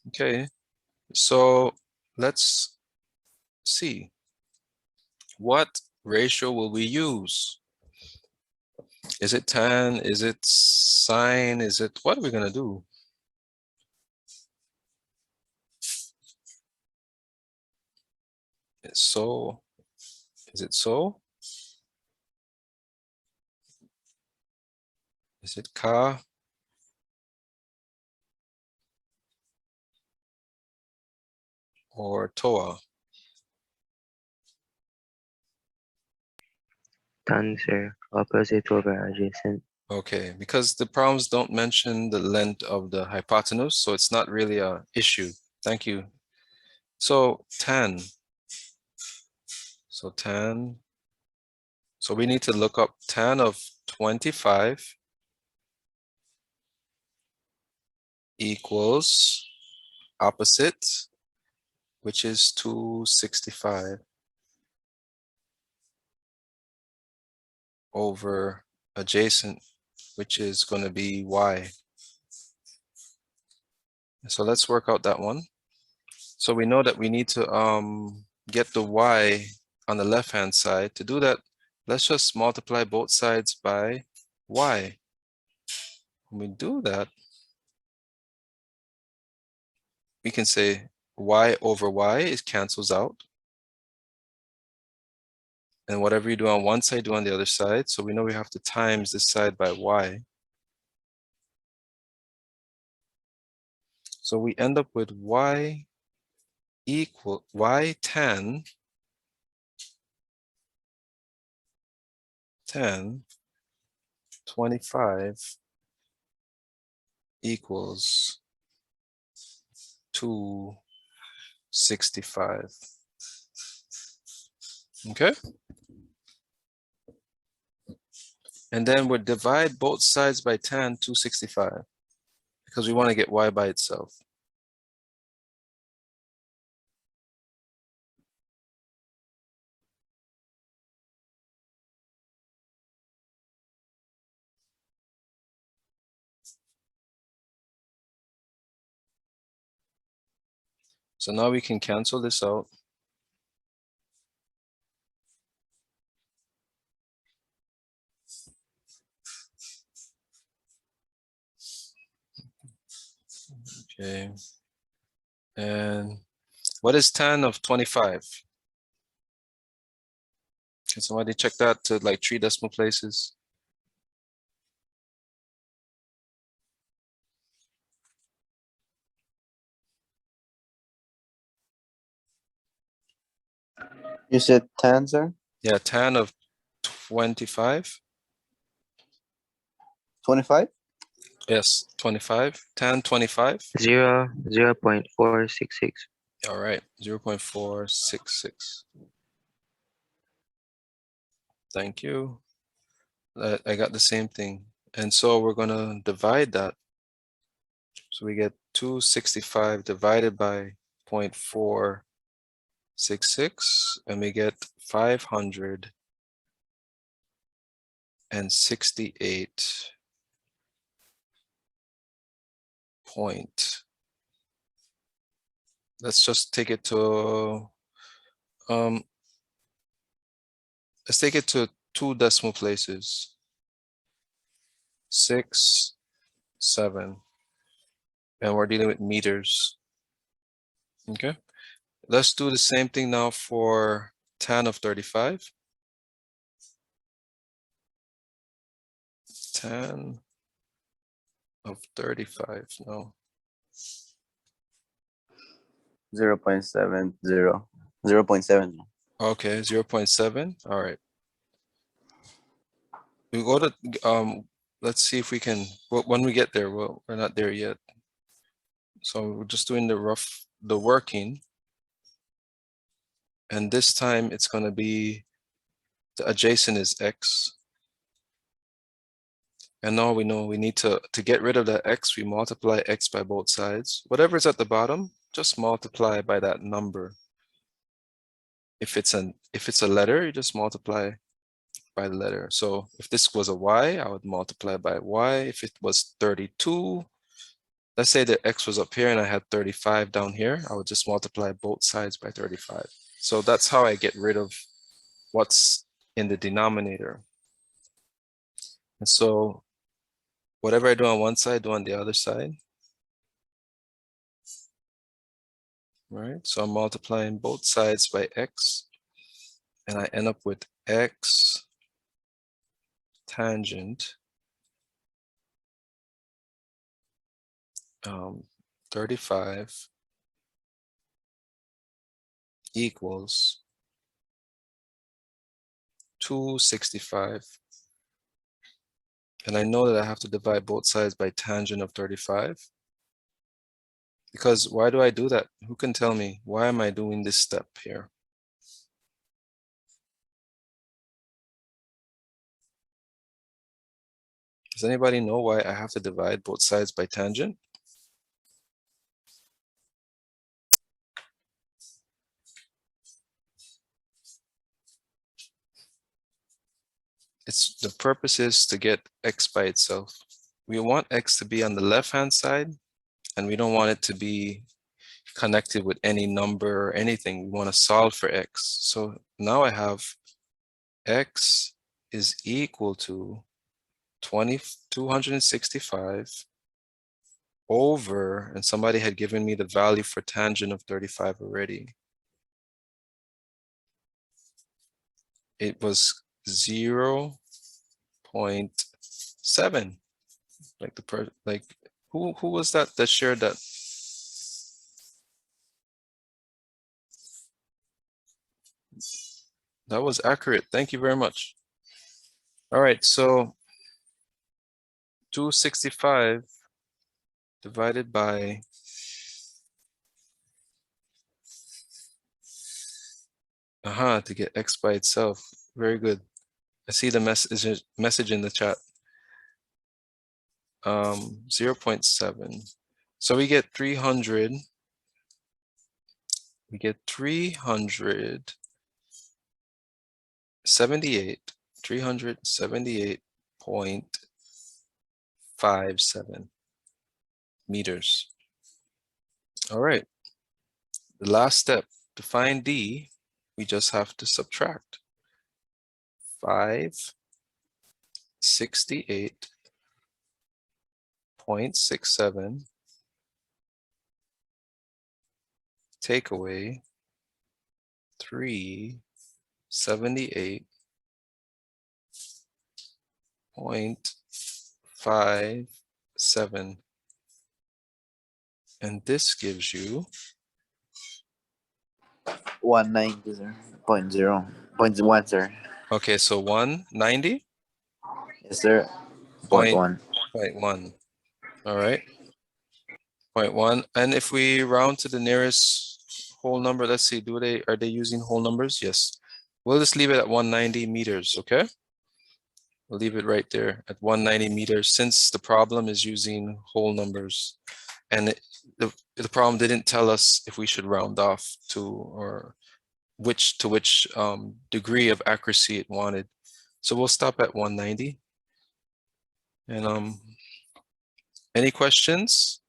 Okay, so let's see. What ratio will we use? Is it tan? Is it sine? Is it, what are we gonna do? So, is it so? Is it ka? Or toa? Tan, sir. Opposite over adjacent. Okay, because the problems don't mention the length of the hypotenuse, so it's not really a issue. Thank you. So tan. So tan. So we need to look up tan of 25 equals opposite, which is 265 over adjacent, which is going to be y. So let's work out that one. So we know that we need to get the y on the left hand side. To do that, let's just multiply both sides by y. When we do that, we can say y over y is cancels out. And whatever you do on one side, do on the other side. So we know we have to times this side by y. So we end up with y equal y tan 25 equals 265. Okay. And then we'll divide both sides by tan 265 because we want to get y by itself. So now we can cancel this out. Okay. And what is tan of 25? Can somebody check that to like 3 decimal places? You said 10, sir? Yeah, tan of 25. 25? Yes, 25. Tan 25. 0.466. All right, 0.466. Thank you. I got the same thing. And so we're going to divide that. So we get 265 divided by 0.466, and we get 568 point. Let's just take it to let's take it to 2 decimal places. 6, 7. And we're dealing with meters. Okay. Let's do the same thing now for tan of 35. Tan of 35. No. 0.70. 0.7. Okay, 0.7. All right. We go to let's see if we can, when we get there, well, we're not there yet. So we're just doing the working. And this time it's going to be the adjacent is x. And now we know we need to get rid of that x, we multiply x by both sides. Whatever's at the bottom, just multiply by that number. If it's a letter, you just multiply by the letter. So if this was a y, I would multiply by y. If it was 32, let's say that x was up here and I had 35 down here, I would just multiply both sides by 35. So that's how I get rid of what's in the denominator. And so whatever I do on one side, do on the other side. Right? So I'm multiplying both sides by x, and I end up with x tangent 35 equals 265. And I know that I have to divide both sides by tangent of 35. Because why do I do that? Who can tell me? Why am I doing this step here? Does anybody know why I have to divide both sides by tangent? The purpose is to get x by itself. We want x to be on the left-hand side, and we don't want it to be connected with any number or anything. We want to solve for x. So now I have x is equal to 265 over, and somebody had given me the value for tangent of 35 already. It was 0.7. Like who was that shared that? That was accurate. Thank you very much. All right, so 265 divided by to get x by itself. Very good. I see the message in the chat. 0.7. So we get 300. We get 378.57 meters. All right. The last step, to find D, we just have to subtract 568.67 take away 378.57. And this gives you 190, sir. 0.1, sir. okay, so 190.1. Yes, sir. 0.1. All right. 0.1. And if we round to the nearest whole number, let's see, are they using whole numbers? Yes. We'll just leave it at 190 meters, okay? We'll leave it right there at 190 meters since the problem is using whole numbers. And the problem didn't tell us if we should round off to or which degree of accuracy it wanted. So we'll stop at 190. And any questions?